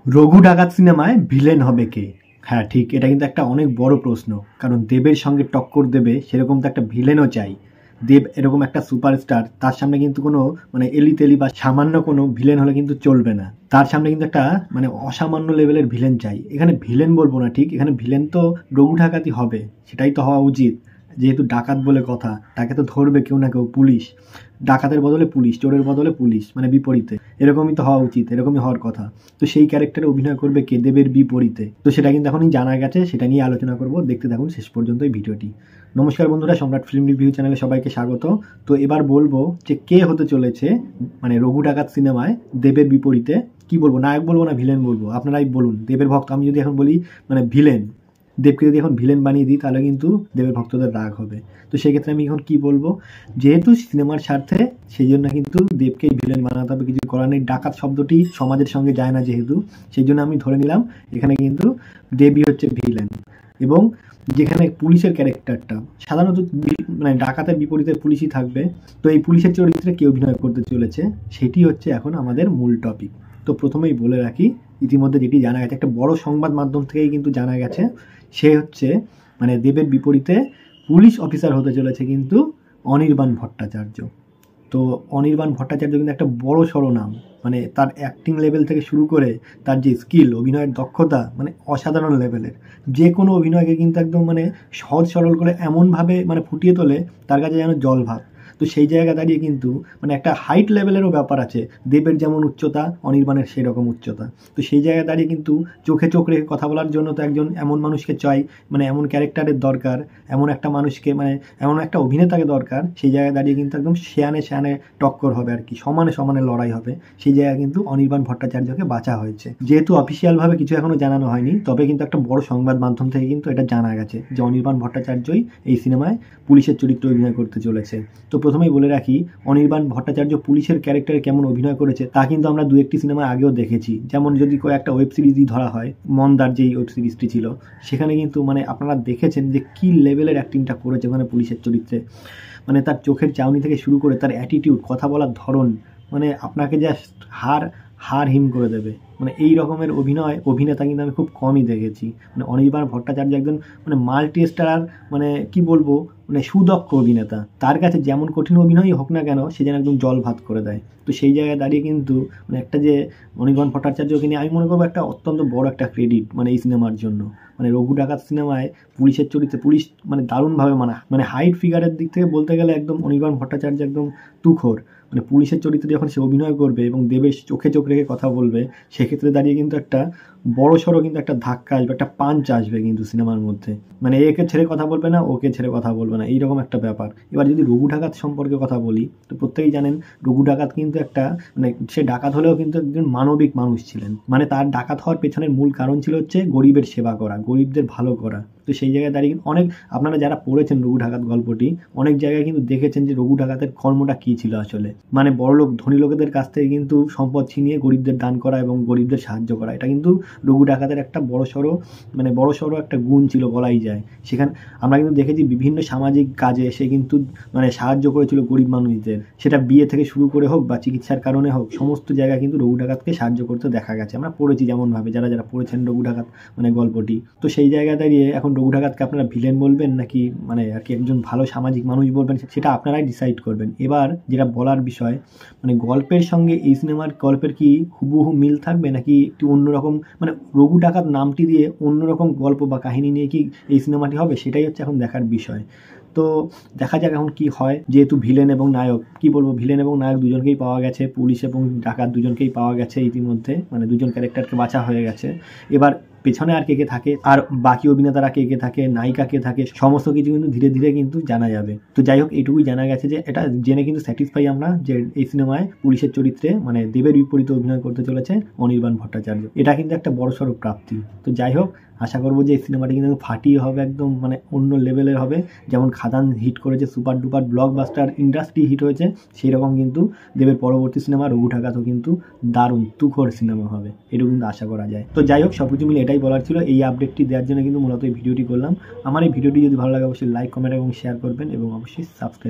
রঘু ডাকাত সিনেমায় ভিলেন হবে কে? হ্যাঁ ঠিক, এটা কিন্তু একটা অনেক বড় প্রশ্ন। কারণ দেবের সঙ্গে টক্কর দেবে সেরকম তো একটা ভিলেনও চাই। দেব এরকম একটা সুপারস্টার, তার সামনে কিন্তু কোনো এলি তেলি বা সামান্য কোনো ভিলেন হলে কিন্তু চলবে না। তার সামনে কিন্তু একটা অসামান্য লেভেলের ভিলেন চাই। এখানে ভিলেন বলবো না, ঠিক এখানে ভিলেন তো রঘু ডাকাতই হবে, সেটাই তো হওয়া উচিত। যেহেতু ডাকাত বলে কথা, তাকে তো ধরবে কেউ না কেউ, পুলিশ। ডাকাতের বদলে পুলিশ, চোরের বদলে পুলিশ, বিপরীতে। এরকমই তো হওয়া উচিত, এরকমই হওয়ার কথা। তো সেই ক্যারেক্টারে অভিনয় করবে কে দেবের বিপরীতে? তো সেটা কিন্তু এখনই জানা গেছে, সেটা নিয়ে আলোচনা করব। দেখতে থাকুন শেষ পর্যন্ত এই ভিডিওটি। নমস্কার বন্ধুরা, সম্রাট ফিল্ম রিভিউ চ্যানেলে সবাইকে স্বাগত। তো এবার বলবো যে কে হতে চলেছে রঘু ডাকাত সিনেমায় দেবের বিপরীতে। কি বলবো, নায়ক বলবো না ভিলেন বলবো? আপনারাই বলুন। দেবের ভক্ত আমি যদি এখন বলি ভিলেন, দেবকে যদি এখন ভিলেন বানিয়ে দিই তাহলে কিন্তু দেবের ভক্তদের রাগ হবে। তো সেক্ষেত্রে আমি এখন কি বলবো, যেহেতু সিনেমার স্বার্থে সেই জন্য কিন্তু দেবকেই ভিলেন বানাতে হবে, কিছু করার নেই। ডাকাত শব্দটি সমাজের সঙ্গে যায় না যেহেতু, সেই জন্য আমি ধরে নিলাম এখানে কিন্তু দেবই হচ্ছে ভিলেন। এবং যেখানে পুলিশের ক্যারেক্টারটা সাধারণত ডাকাতের বিপরীতে পুলিশই থাকবে। তো এই পুলিশের চরিত্রে কে অভিনয় করতে চলেছে সেটি হচ্ছে এখন আমাদের মূল টপিক। তো প্রথমেই বলে রাখি, ইতিমধ্যে যেটি জানা গেছে, একটা বড় সংবাদ মাধ্যম থেকেই কিন্তু জানা গেছে, সে হচ্ছে দেবের বিপরীতে পুলিশ অফিসার হতে চলেছে কিন্তু অনির্বাণ ভট্টাচার্য। তো অনির্বাণ ভট্টাচার্য কিন্তু একটা বড় সড়ো নাম। তার অ্যাক্টিং লেভেল থেকে শুরু করে তার যে স্কিল, অভিনয়ের দক্ষতা অসাধারণ লেভেলের। যে কোনো অভিনয়কে কিন্তু একদম সহজ সরল করে এমনভাবে ফুটিয়ে তোলে, তার কাছে যেন জল ভাত। তো সেই জায়গা দাঁড়িয়ে কিন্তু একটা হাইট লেভেলেরও ব্যাপার আছে। দেবের যেমন উচ্চতা, অনির্বাণের সেই রকম উচ্চতা। তো সেই জায়গায় দাঁড়িয়ে কিন্তু চোখে চোখ রেখে কথা বলার জন্য তো একজন এমন মানুষকে চাই, এমন ক্যারেক্টারের দরকার, এমন একটা মানুষকে এমন একটা অভিনেতাকে দরকার। সেই জায়গায় দাঁড়িয়ে কিন্তু একদম সেয়ানে সেয়ানে টক্কর হবে আর কি, সমানে সমানে লড়াই হবে। সেই জায়গায় কিন্তু অনির্বাণ ভট্টাচার্যকে বাঁচা হয়েছে। যেহেতু অফিসিয়ালভাবে কিছু এখনো জানানো হয়নি, তবে কিন্তু একটা বড় সংবাদ মাধ্যম থেকে কিন্তু এটা জানা গেছে যে অনির্বাণ ভট্টাচার্যই এই সিনেমায় পুলিশের চরিত্রে অভিনয় করতে চলেছে। তো প্রথমেই বলে রাখি, অনির্বাণ ভট্টাচার্য পুলিশের ক্যারেক্টারে কেমন অভিনয় করেছে তা কিন্তু আমরা দু একটি সিনেমা আগেও দেখেছি। যেমন যদি একটা ওয়েব সিরিজই ধরা হয়, মন্দার যেই ওয়েব সিরিজটি ছিল, সেখানে কিন্তু আপনারা দেখেছেন যে কি লেভেলের অ্যাক্টিংটা করেছে ওখানে পুলিশের চরিত্রে। তার চোখের চাউনি থেকে শুরু করে তার অ্যাটিটিউড, কথা বলার ধরন, আপনাকে জাস্ট হার হিম করে দেবে। এই রকমের অভিনেতা কিন্তু আমি খুব কমই দেখেছি। অনির্বাণ ভট্টাচার্য একজন মাল্টি স্টারার, কি বলবো, সুদক্ষ অভিনেতা। তার কাছে যেমন কঠিন অভিনয়ই হোক না কেন, সে যেন একদম জল ভাত করে দেয়। তো সেই জায়গায় দাঁড়িয়ে কিন্তু একটা যে অনির্বাণ ভট্টাচার্যকে নিয়ে আমি মনে করবো একটা অত্যন্ত বড় একটা ক্রেডিট এই সিনেমার জন্য। রঘু ডাকাত সিনেমায় পুলিশের চরিত্রে পুলিশ দারুণভাবে হাইট ফিগারের দিক থেকে বলতে গেলে একদম অনির্বাণ ভট্টাচার্য একদম তুখোর। পুলিশের চরিত্রে যখন সে অভিনয় করবে এবং দেবের চোখে চোখ রেখে কথা বলবে, সেক্ষেত্রে দাঁড়িয়ে কিন্তু একটা বড় সড়ো কিন্তু একটা ধাক্কা আসবে, একটা পাঞ্চ আসবে কিন্তু সিনেমার মধ্যে। একে ছেড়ে কথা বলবে না, ওকে ছেড়ে কথা বলবে না, এইরকম একটা ব্যাপার। এবার যদি রঘু ডাকাত সম্পর্কে কথা বলি, তো প্রত্যেকেই জানেন রঘু ডাকাত কিন্তু একটা সে ডাকাত হলেও কিন্তু একজন মানবিক মানুষ ছিলেন। তার ডাকাত হওয়ার পেছনের মূল কারণ ছিল হচ্ছে গরিবের সেবা করা, গরিবদের ভালো করা। তো সেই জায়গায় দাঁড়িয়ে অনেক, আপনারা যারা পড়েছেন রঘু ডাকাত গল্পটি, অনেক জায়গায় কিন্তু দেখেছেন যে রঘু ডাকাতের কর্মটা কী ছিল আসলে। বড়লোক ধনী লোকেদের কাছ থেকে কিন্তু সম্পদ ছিনিয়ে গরিবদের দান করা এবং গরিবদের সাহায্য করা, এটা কিন্তু রঘু ডাকাতের একটা বড়সড় একটা গুণ ছিল বলাই যায়। সেখানে আমরা কিন্তু দেখেছি বিভিন্ন সামাজিক কাজে সে কিন্তু সাহায্য করেছিল গরিব মানুষদের। সেটা বিয়ে থেকে শুরু করে হোক বা চিকিৎসার কারণে হোক, সমস্ত জায়গায় কিন্তু রঘু ডাকাতকে সাহায্য করতে দেখা গেছে। আমরা পড়েছি যেমনভাবে, যারা যারা পড়েছেন রঘু ডাকাত গল্পটি। তো সেই জায়গায় দাঁড়িয়ে এখন রঘু ডাকাতকে আপনারা ভিলেন বলবেন নাকি আর কি একজন ভালো সামাজিক মানুষ বলবেন, সেটা আপনারাই ডিসাইড করবেন। এবার যেটা বলার বিষয়, গল্পের সঙ্গে এই সিনেমার গল্পের কি হুবহু মিল থাকবে নাকি একটু অন্যরকম, রঘু ডাকাত নামটি দিয়ে অন্যরকম গল্প বা কাহিনী নিয়ে কি এই সিনেমাটি হবে, সেটাই হচ্ছে এখন দেখার বিষয়। তো দেখা যাক এখন কি হয়। যেহেতু ভিলেন এবং নায়ক, কি বলবো, ভিলেন এবং নায়ক দুজনকেই পাওয়া গেছে, পুলিশ এবং ডাকাত দুজনকেই পাওয়া গেছে ইতিমধ্যে, দুজন ক্যারেক্টারকে বাঁচা হয়ে গেছে। এবার পেছনে আর কে কে থাকে, আর বাকি অভিনেতারা কে কে থাকে, নায়িকা কে থাকে, সমস্ত কিছু কিন্তু ধীরে ধীরে কিন্তু জানা যাবে। তো যাই হোক, এইটুকুই জানা গেছে যে এটা জেনে কিন্তু স্যাটিসফাই আমরা যে এই সিনেমায় পুলিশের চরিত্রে দেবের বিপরীতে অভিনয় করতে চলেছে অনির্বাণ ভট্টাচার্য। এটা কিন্তু একটা বড়সড় প্রাপ্তি। তো যাই হোক, আশা করবো যে এই সিনেমাটি কিন্তু ফাটিয়ে হবে, একদম অন্য লেভেলের হবে। যেমন খাদান হিট করেছে, super duper blockbuster industry hit হয়েছে, সেই রকম কিন্তু দেবের পরবর্তী সিনেমা রঘু ডাকাতও কিন্তু দারুণ তুখোর সিনেমা হবে, এটুকু কিন্তু আশা করা যায়। তো যাই হোক, সবকিছু মিলে এটাই বলার ছিল। এই আপডেটটি দেওয়ার জন্য কিন্তু মূলত এই ভিডিওটি করলাম। আমার এই ভিডিওটি যদি ভালো লাগে অবশ্যই লাইক, কমেন্ট এবং শেয়ার করবেন এবং অবশ্যই সাবস্ক্রাইব